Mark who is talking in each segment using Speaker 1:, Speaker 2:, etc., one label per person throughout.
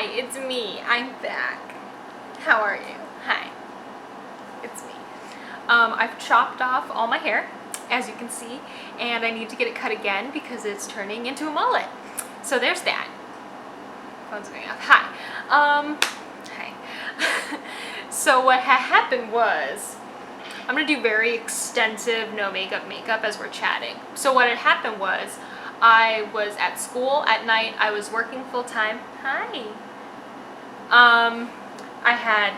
Speaker 1: Hi, it's me. I'm back. How are you? Hi. It's me. I've chopped off all my hair, as you can see, and I need to get it cut again because it's turning into a mullet. So there's that. Phone's going off. Hi. Hi. So what happened was, I'm gonna do very extensive no makeup as we're chatting. So what had happened was, I was at school at night. I was working full time. Hi. I had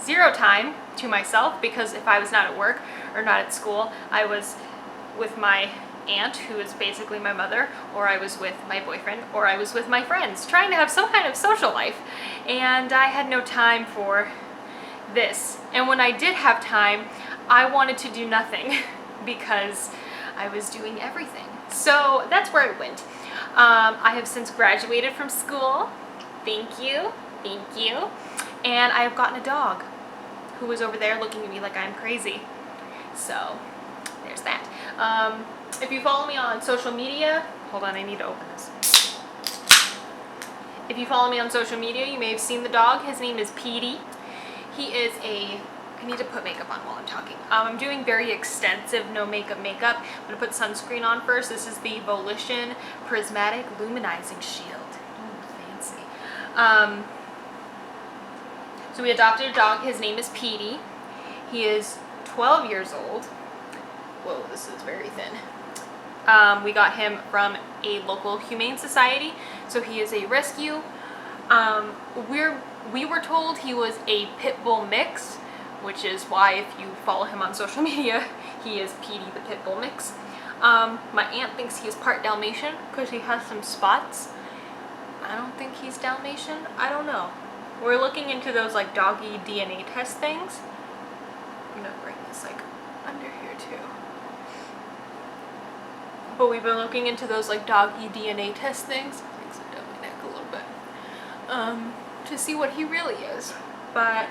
Speaker 1: zero time to myself because if I was not at work or not at school, I was with my aunt, who is basically my mother, or I was with my boyfriend, or I was with my friends, trying to have some kind of social life. And I had no time for this. And when I did have time, I wanted to do nothing because I was doing everything. So that's where I went. I have since graduated from school. Thank you. Thank you. And I have gotten a dog who was over there looking at me like I'm crazy. So there's that. If you follow me on social media, hold on, I need to open this. If you follow me on social media, you may have seen the dog. His name is Petey. He is a, I need to put makeup on while I'm talking. I'm doing very extensive no makeup. I'm gonna put sunscreen on first. This is the Volition Prismatic Luminizing Shield. Ooh, fancy. So we adopted a dog. His name is Petey. He is 12 years old. Whoa, this is very thin. We got him from a local humane society, so he is a rescue. We were told he was a pit bull mix, which is why if you follow him on social media, he is Petey the pit bull mix. My aunt thinks he is part Dalmatian because he has some spots. I don't think he's Dalmatian. I don't know. We're looking into those like doggy DNA test things. I'm gonna bring this like under here too. But we've been looking into those like doggy DNA test things. Things are down my neck a little bit. To see what he really is. But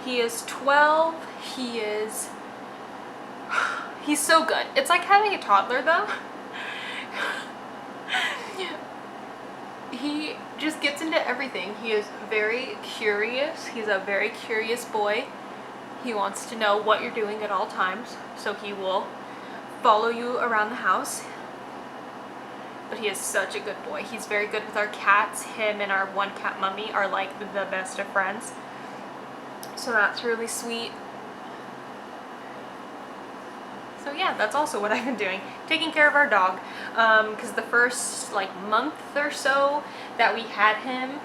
Speaker 1: he is 12. He's so good. It's like having a toddler though. He just gets into everything. He is very curious. He's a very curious boy. He wants to know what you're doing at all times, so he will follow you around the house. But he is such a good boy. He's very good with our cats. Him and our one cat mummy are like the best of friends. So that's really sweet. So yeah, that's also what I've been doing. Taking care of our dog. Because the first like month or so that we had him,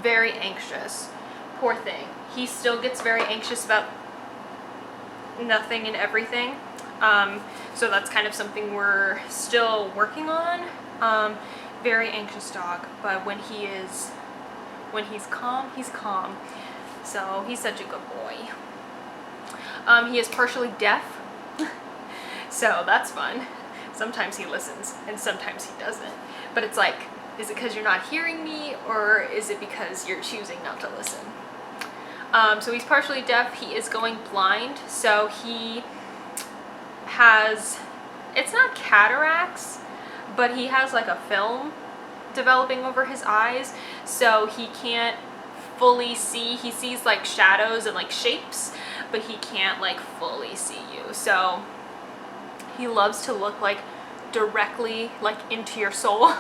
Speaker 1: very anxious. Poor thing. He still gets very anxious about nothing and everything. So that's kind of something we're still working on. Very anxious dog, but when he's calm, he's calm. So he's such a good boy. He is partially deaf, so that's fun. Sometimes he listens and sometimes he doesn't. But it's like, is it because you're not hearing me or is it because you're choosing not to listen? So he's partially deaf. He is going blind, so he has, it's not cataracts, but he has like a film developing over his eyes, so he can't fully see. He sees like shadows and like shapes, but he can't like fully see you. So he loves to look like directly like into your soul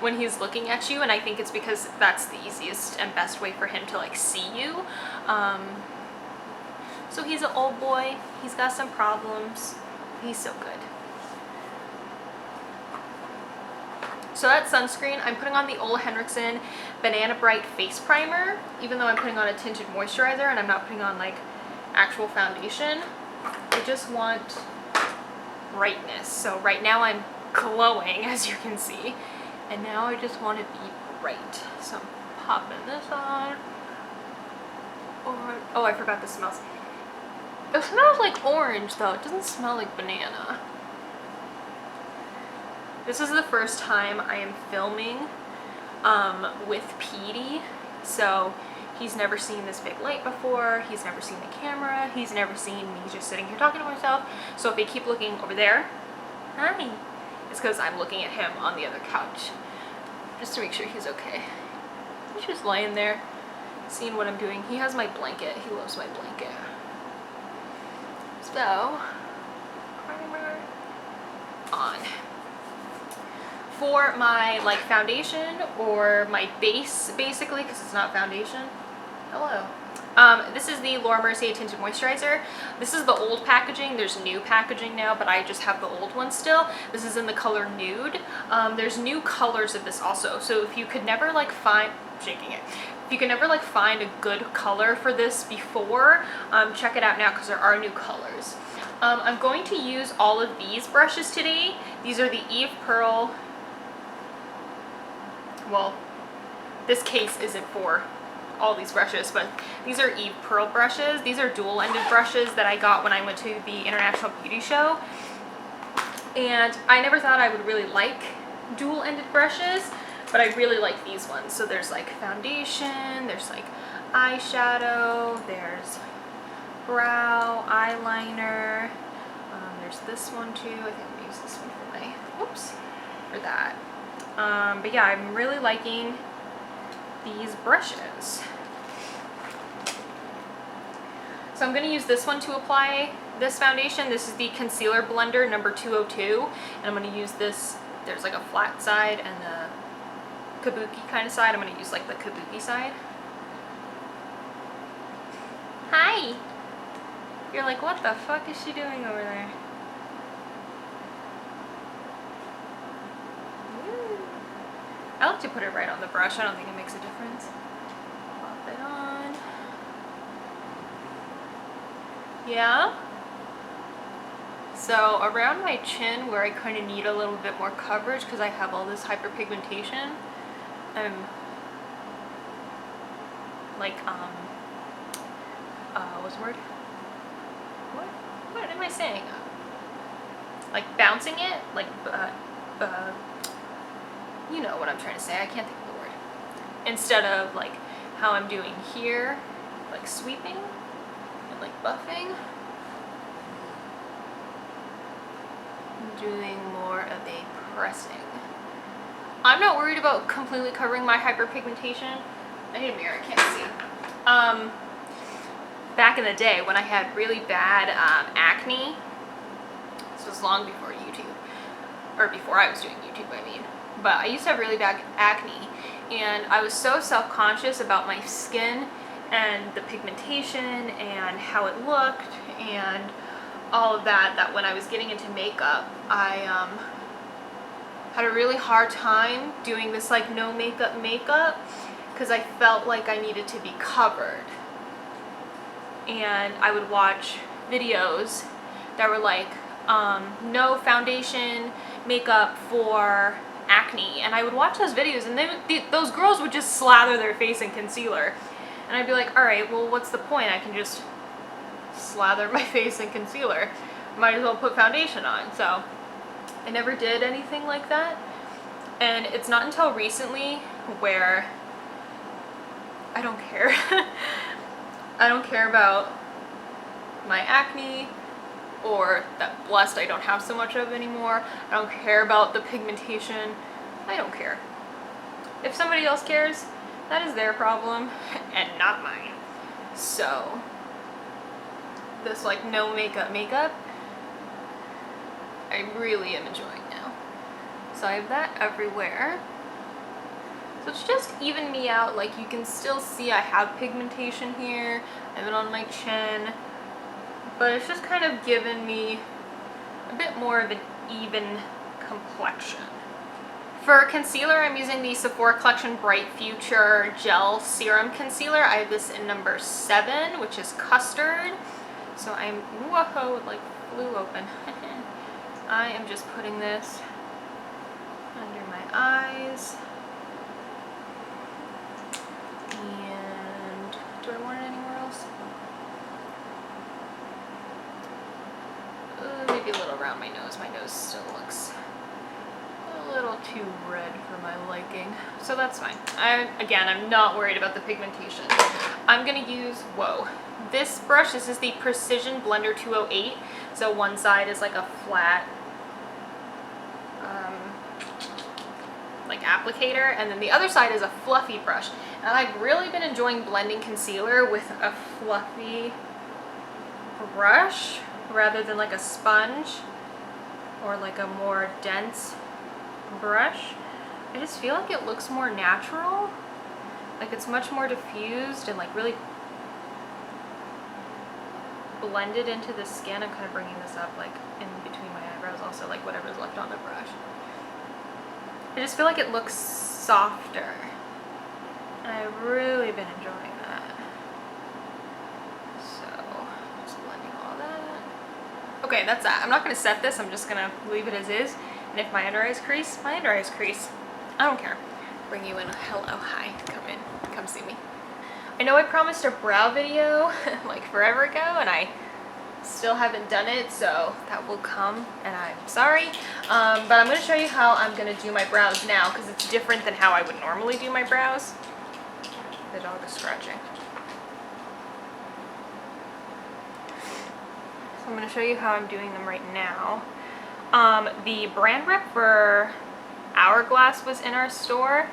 Speaker 1: when he's looking at you, and I think it's because that's the easiest and best way for him to like see you. So he's an old boy. He's got some problems. He's so good. So that's sunscreen. I'm putting on the old Henriksen Banana Bright Face Primer, even though I'm putting on a tinted moisturizer and I'm not putting on like actual foundation. I just want brightness. So right now I'm glowing, as you can see, and now I just want to be bright. So I'm popping this on. Oh, I forgot this smells. It smells like orange though. It doesn't smell like banana. This is the first time I am filming with Petey, so he's never seen this big light before. He's never seen the camera. He's never seen me just sitting here talking to myself. So if they keep looking over there, hi, it's because I'm looking at him on the other couch, just to make sure he's okay. He's just laying there, seeing what I'm doing. He has my blanket. He loves my blanket. So, primer on. For my like foundation or my base, basically, because it's not foundation. Hello. This is the Mercier Tinted Moisturizer. This is the old packaging. There's new packaging now, but I just have the old one still. This is in the color Nude. There's new colors of this also. So if you could never like find, shaking it. If you can never like find a good color for this before, check it out now because there are new colors. I'm going to use all of these brushes today. These are the Eve Pearl. Well, this case isn't for all these brushes, but these are Eve Pearl brushes. These are dual-ended brushes that I got when I went to the International Beauty Show. And I never thought I would really like dual-ended brushes, but I really like these ones. So there's like foundation, there's like eyeshadow, there's brow, eyeliner, there's this one too. I think I'm gonna use this one for my, whoops, for that. But yeah, I'm really liking these brushes. So I'm going to use this one to apply this foundation. This is the Concealer Blender number 202, and I'm going to use this. There's like a flat side and the kabuki kind of side. I'm going to use like the kabuki side. Hi! You're like, what the fuck is she doing over there? I like to put it right on the brush. I don't think it makes a difference. Pop it on. Yeah. So around my chin where I kind of need a little bit more coverage because I have all this hyperpigmentation, I'm like, what's the word? What am I saying? Like bouncing it? Like, you know what I'm trying to say. I can't think of the word. Instead of like how I'm doing here, like sweeping and like buffing, I'm doing more of a pressing. I'm not worried about completely covering my hyperpigmentation. I need a mirror, I can't see. Back in the day when I had really bad acne, this was long before YouTube, or before I was doing YouTube, I mean. But I used to have really bad acne, and I was so self-conscious about my skin and the pigmentation and how it looked and all of that, that when I was getting into makeup, I had a really hard time doing this like no makeup because I felt like I needed to be covered. And I would watch videos that were like no foundation makeup for acne, and I would watch those videos, and those girls would just slather their face in concealer, and I'd be like, all right, well, what's the point? I can just slather my face in concealer. Might as well put foundation on. So I never did anything like that, and it's not until recently where I don't care. I don't care about my acne, or that blessed I don't have so much of anymore. I don't care about the pigmentation. I don't care. If somebody else cares, that is their problem and not mine. So this like no makeup I really am enjoying now. So I have that everywhere. So it's just even me out. Like you can still see I have pigmentation here. I have it on my chin. But it's just kind of given me a bit more of an even complexion. For concealer, I'm using the Sephora Collection Bright Future Gel Serum Concealer. I have this in number 7, which is Custard. So I'm, whoa, it like flew open. I am just putting this under my eyes. And do I want it anywhere else? Maybe a little around my nose. My nose still looks a little too red for my liking. So that's fine. Again, I'm not worried about the pigmentation. I'm going to use, this brush. This is the Precision Blender 208. So one side is like a flat, like applicator, and then the other side is a fluffy brush. And I've really been enjoying blending concealer with a fluffy brush rather than like a sponge or like a more dense brush. I just feel like it looks more natural. Like it's much more diffused and like really blended into the skin. I'm kind of bringing this up like in between my eyebrows also, like whatever's left on the brush. I just feel like it looks softer. And I've really been enjoying that. So, just blending all that. Okay, that's that. I'm not going to set this. I'm just going to leave it as is. And if my under eyes crease, my under eyes crease. I don't care. Bring you in. Hello, hi. Come in. Come see me. I know I promised a brow video like forever ago, and I still haven't done it, so that will come, and I'm sorry. But I'm going to show you how I'm going to do my brows now, because it's different than how I would normally do my brows. The dog is scratching. So I'm going to show you how I'm doing them right now. The brand rep for Hourglass was in our store,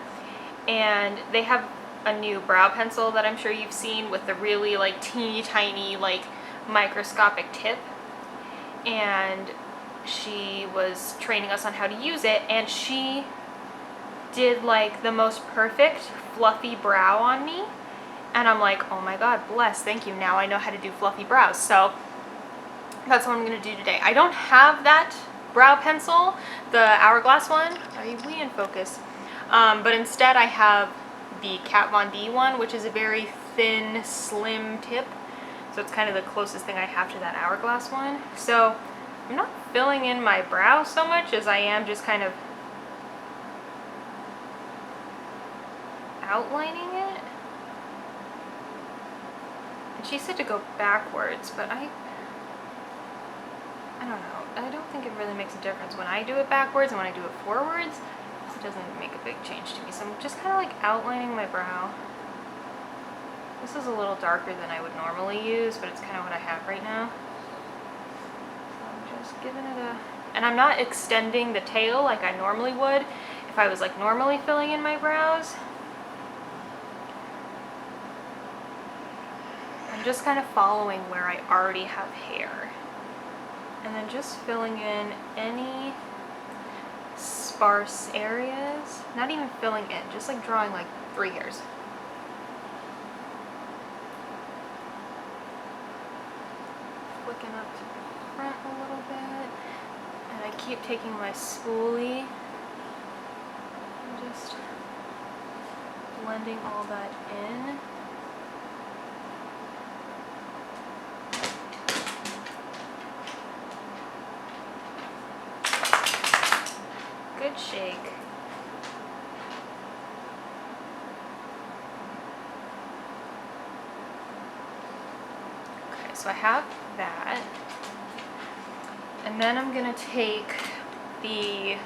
Speaker 1: and they have a new brow pencil that I'm sure you've seen with the really like teeny tiny like microscopic tip, and she was training us on how to use it, and she did like the most perfect fluffy brow on me, and I'm like, oh my god, bless, thank you, now I know how to do fluffy brows. So that's what I'm going to do today. I don't have that brow pencil, the Hourglass one. Are we in focus? But instead I have the Kat Von D one, which is a very thin, slim tip. So it's kind of the closest thing I have to that Hourglass one. So I'm not filling in my brow so much as I am just kind of outlining it. And she said to go backwards, but I don't know. I don't think it really makes a difference when I do it backwards and when I do it forwards. It doesn't make a big change to me. So I'm just kind of like outlining my brow. This is a little darker than I would normally use, but it's kind of what I have right now. So I'm just giving it a... And I'm not extending the tail like I normally would if I was like normally filling in my brows. I'm just kind of following where I already have hair. And then just filling in any sparse areas. Not even filling in, just like drawing like 3 hairs. Flicking up to the front a little bit. And I keep taking my spoolie and just blending all that in. Good shake. Okay, so I have that. And then I'm going to take the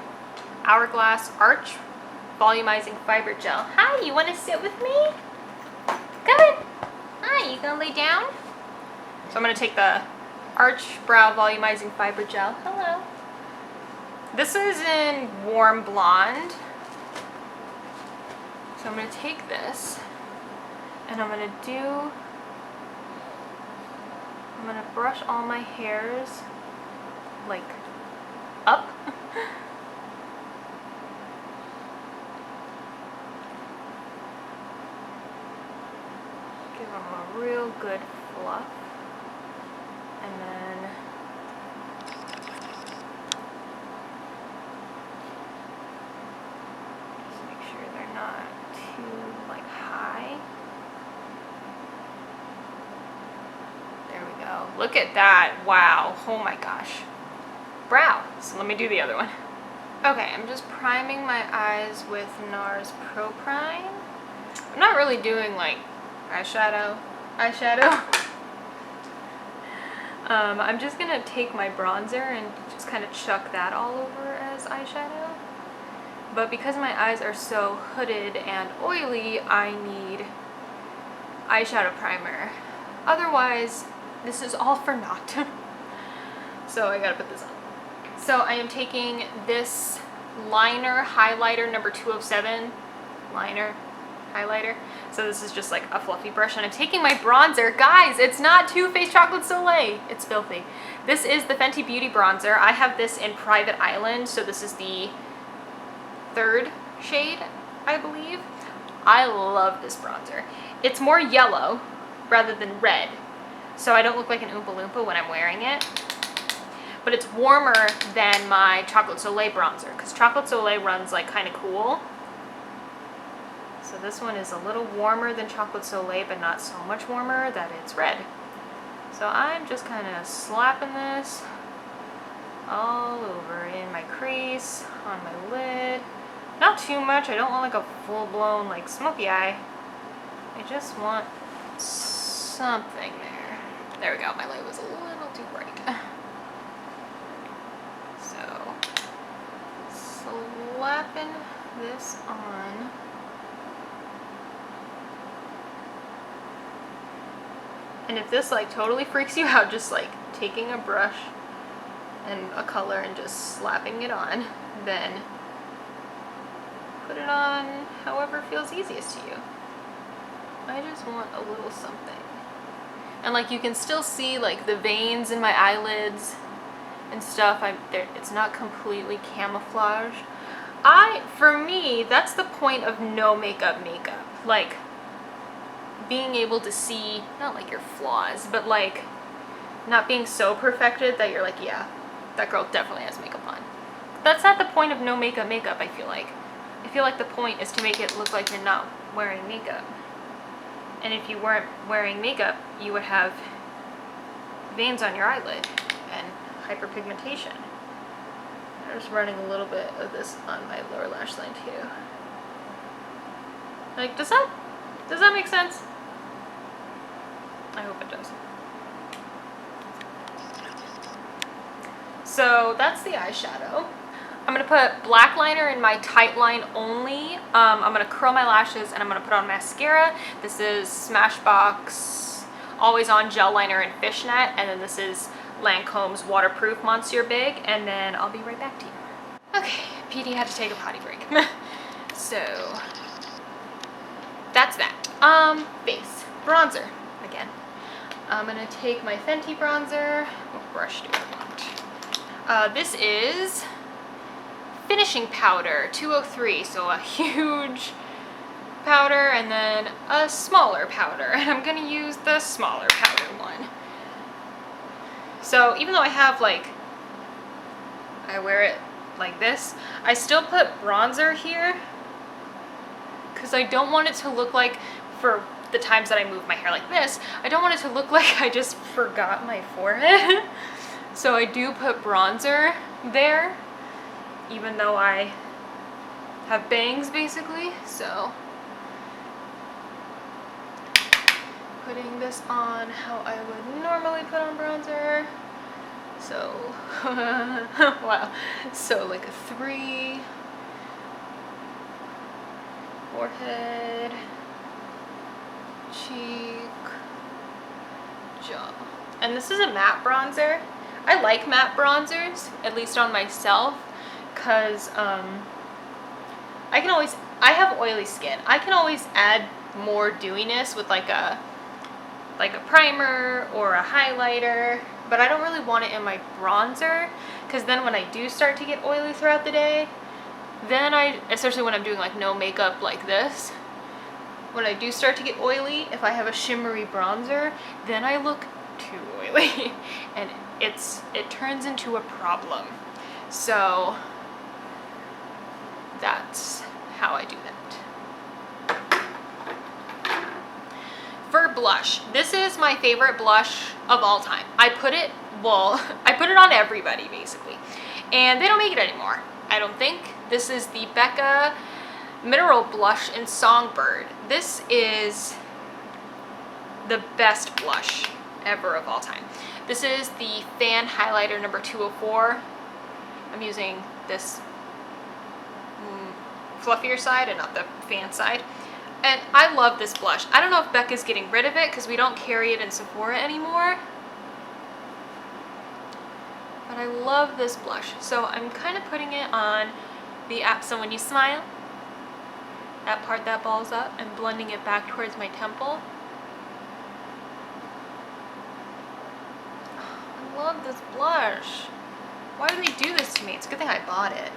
Speaker 1: Hourglass Arch Volumizing Fiber Gel. Hi, you want to sit with me? Good. Hi, you going to lay down? So I'm going to take the Arch Brow Volumizing Fiber Gel. Hello. This is in Warm Blonde. So I'm going to take this and I'm going to brush all my hairs like up. Give them a real good fluff. And then not too like high. There we go. Look at that. Wow. Oh my gosh. Brow. So let me do the other one. Okay, I'm just priming my eyes with NARS Pro Prime. I'm not really doing like eyeshadow. I'm just gonna take my bronzer and just kind of chuck that all over as eyeshadow. But because my eyes are so hooded and oily, I need eyeshadow primer. Otherwise, this is all for naught. So I gotta put this on. So I am taking this liner highlighter number 207. Liner highlighter. So this is just like a fluffy brush, and I'm taking my bronzer. Guys, it's not Too Faced Chocolate Soleil. It's filthy. This is the Fenty Beauty bronzer. I have this in Private Island, so this is the 3rd shade, I believe. I love this bronzer. It's more yellow rather than red, so I don't look like an Oompa Loompa when I'm wearing it. But it's warmer than my Chocolate Soleil bronzer, because Chocolate Soleil runs like kind of cool. So this one is a little warmer than Chocolate Soleil, but not so much warmer that it's red. So I'm just kind of slapping this all over in my crease, on my lid. Not too much. I don't want like a full-blown like smoky eye. I just want something there. There we go. My light was a little too bright. So slapping this on. And if this like totally freaks you out, just like taking a brush and a color and just slapping it on, then put it on however feels easiest to you. I just want a little something. And like you can still see like the veins in my eyelids and stuff. It's not completely camouflaged. For me, that's the point of no makeup. Like being able to see, not like your flaws, but like not being so perfected that you're like, yeah, that girl definitely has makeup on. That's not the point of no makeup, I feel like. I feel like the point is to make it look like you're not wearing makeup. And if you weren't wearing makeup, you would have veins on your eyelid and hyperpigmentation. I'm just running a little bit of this on my lower lash line too. Like, does that make sense? I hope it does. So that's the eyeshadow. I'm going to put black liner in my tight line only. I'm going to curl my lashes and I'm going to put on mascara. This is Smashbox Always On Gel Liner in Fishnet. And then this is Lancome's Waterproof Monsieur Big. And then I'll be right back to you. Okay, Petey had to take a potty break. So that's that. Base. Bronzer. Again. I'm going to take my Fenty bronzer. What brush do I want? This is Finishing Powder 203, so a huge powder and then a smaller powder, and I'm gonna use the smaller powder one. So even though I have like, I wear it like this, I still put bronzer here because I don't want it to look like, for the times that I move my hair like this, I don't want it to look like I just forgot my forehead. So I do put bronzer there, even though I have bangs basically. So putting this on how I would normally put on bronzer. So wow, so like a 3, forehead, cheek, jaw. And this is a matte bronzer. I like matte bronzers, at least on myself, because I have oily skin. I can always add more dewiness with like a primer or a highlighter, but I don't really want it in my bronzer, because then when I do start to get oily throughout the day, then especially when I'm doing like no makeup like this, when I do start to get oily, if I have a shimmery bronzer, then I look too oily and it turns into a problem. So that's how I do that. For blush, this is my favorite blush of all time. I put it on everybody basically, and they don't make it anymore, I don't think. This is the Becca Mineral Blush in Songbird. This is the best blush ever of all time. This is the Fan Highlighter number 204. I'm using this fluffier side and not the fan side. And I love this blush. I don't know if Becca's getting rid of it because we don't carry it in Sephora anymore. But I love this blush. So I'm kind of putting it on So when you smile, that part that balls up, and blending it back towards my temple. I love this blush. Why do they do this to me? It's a good thing I bought it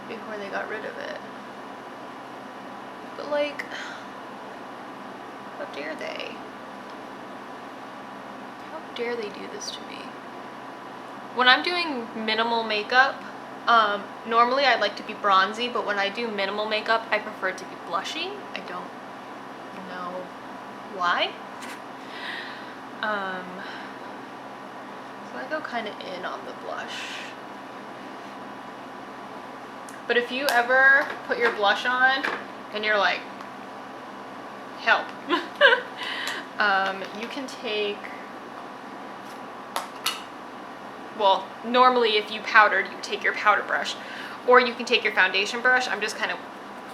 Speaker 1: before they got rid of it. But like, how dare they? How dare they do this to me? When I'm doing minimal makeup, normally I like to be bronzy, but when I do minimal makeup, I prefer to be blushy. I don't know why. So I go kind of in on the blush. But if you ever put your blush on and you're like, help, you can take, well, normally if you powdered, you take your powder brush, or you can take your foundation brush. I'm just kind of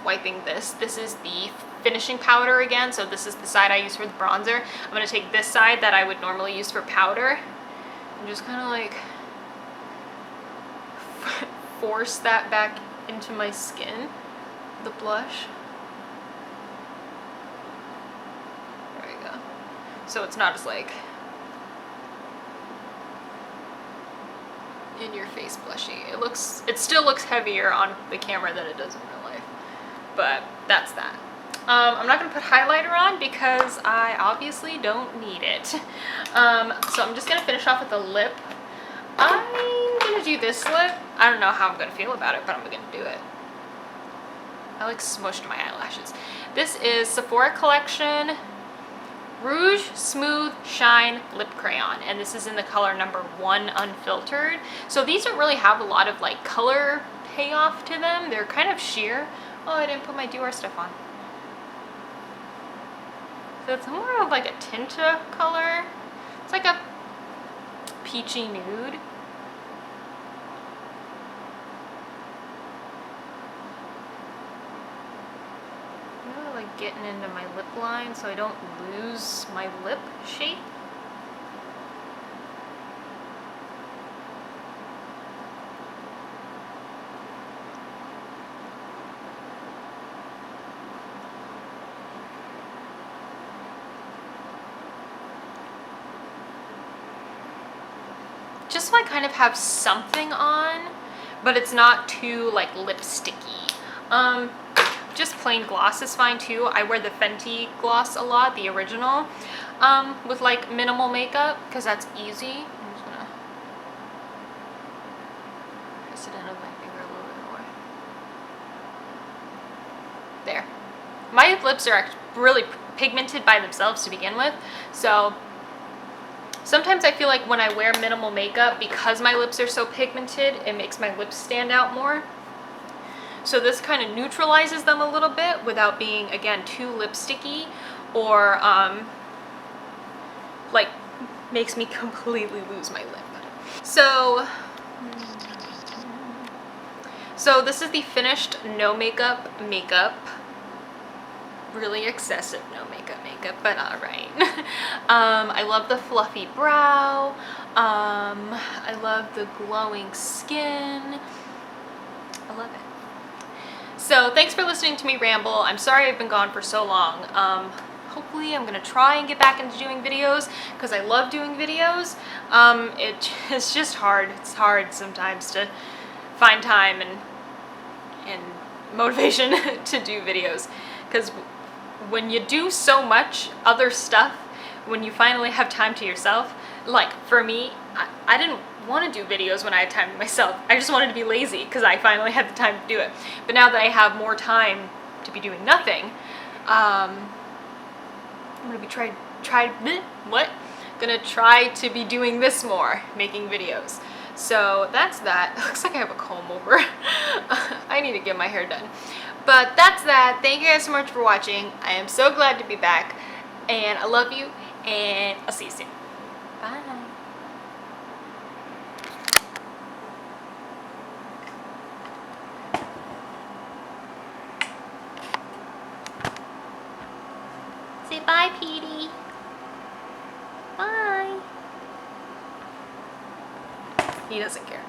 Speaker 1: wiping this. This is the finishing powder again, so this is the side I use for the bronzer. I'm going to take this side that I would normally use for powder and just kind of like force that back into my skin, the blush. There you go. So it's not as like in your face blushy. It still looks heavier on the camera than it does in real life, but that's that. I'm not going to put highlighter on because I obviously don't need it. So I'm just going to finish off with the lip. I'm going to do this lip. I don't know how I'm going to feel about it, but I'm going to do it. I like smushed my eyelashes. This is Sephora Collection Rouge Smooth Shine Lip Crayon, and this is in the color number 1 Unfiltered. So these don't really have a lot of like color payoff to them. They're kind of sheer. Oh, I didn't put my Dior stuff on. So it's more of like a Tinted color. It's like a peachy nude. I'm really like getting into my lip line so I don't lose my lip shape. Just so I kind of have something on, but it's not too like lipsticky. Just plain gloss is fine too. I wear the Fenty gloss a lot, the original, with like minimal makeup because that's easy. I'm just gonna press it in with my finger a little bit more. There. My lips are really pigmented by themselves to begin with, so sometimes I feel like when I wear minimal makeup, because my lips are so pigmented, it makes my lips stand out more. So this kind of neutralizes them a little bit without being, again, too lipsticky or like makes me completely lose my lip. So this is the finished no makeup. Really excessive no makeup, but alright. I love the fluffy brow. I love the glowing skin. I love it. So thanks for listening to me ramble. I'm sorry I've been gone for so long. Hopefully I'm gonna try and get back into doing videos because I love doing videos. It's just hard. It's hard sometimes to find time and motivation to do videos, because when you do so much other stuff, when you finally have time to yourself, like for me, I didn't want to do videos when I had time to myself. I just wanted to be lazy because I finally had the time to do it. But now that I have more time to be doing nothing, I'm gonna be gonna try to be doing this more, making videos. So that's that. It looks like I have a comb over. I need to get my hair done. But that's that. Thank you guys so much for watching. I am so glad to be back, and I love you, and I'll see you soon. Bye. Say bye, Petey. Bye. He doesn't care.